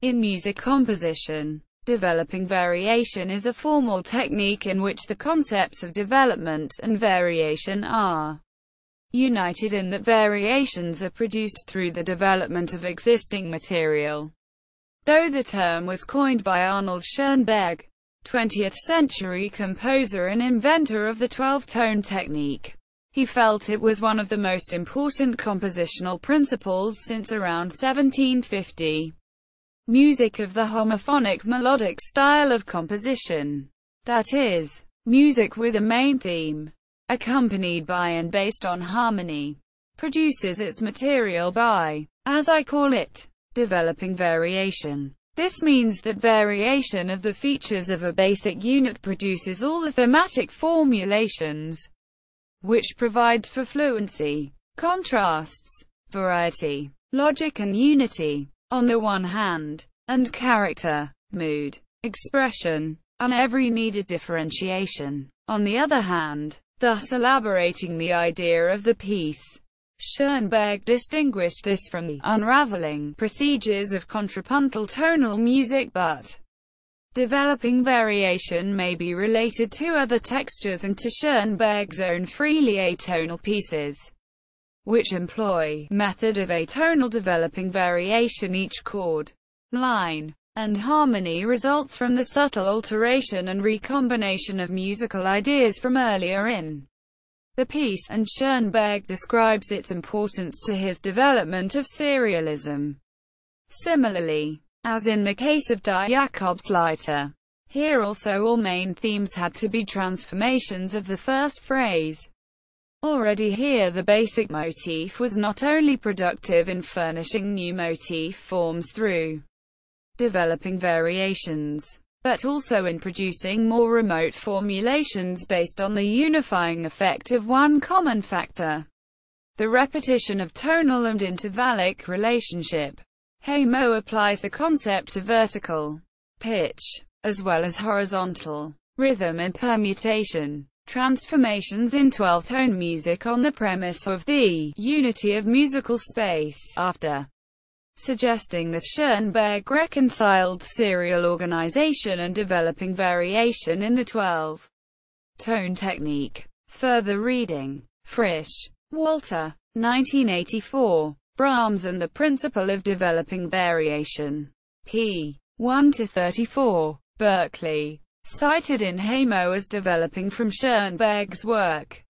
In music composition, developing variation is a formal technique in which the concepts of development and variation are united in that variations are produced through the development of existing material. Though the term was coined by Arnold Schoenberg, 20th-century composer and inventor of the 12-tone technique, he felt it was one of the most important compositional principles since around 1750. Music of the homophonic-melodic style of composition, that is, music with a main theme, accompanied by and based on harmony, produces its material by, as I call it, developing variation. This means that variation of the features of a basic unit produces all the thematic formulations, which provide for fluency, contrasts, variety, logic and unity, on the one hand, and character, mood, expression, and every needed differentiation, on the other hand, thus elaborating the idea of the piece. Schoenberg distinguished this from the unraveling procedures of contrapuntal tonal music, but developing variation may be related to other textures and to Schoenberg's own freely atonal pieces, which employ method of atonal developing variation. Each chord, line, and harmony results from the subtle alteration and recombination of musical ideas from earlier in the piece, and Schoenberg describes its importance to his development of serialism. Similarly, as in the case of Die Jakobsleiter, here also all main themes had to be transformations of the first phrase. Already here the basic motif was not only productive in furnishing new motif forms through developing variations, but also in producing more remote formulations based on the unifying effect of one common factor, the repetition of tonal and intervallic relationship. Haymo applies the concept of vertical pitch, as well as horizontal rhythm and permutation transformations in 12-tone music on the premise of the unity of musical space, after suggesting that Schoenberg reconciled serial organization and developing variation in the 12-tone technique. Further reading: Frisch, Walter, 1984. Brahms and the Principle of Developing Variation. p. 1-34. Berkeley. Cited in Haymo as developing from Schoenberg's work.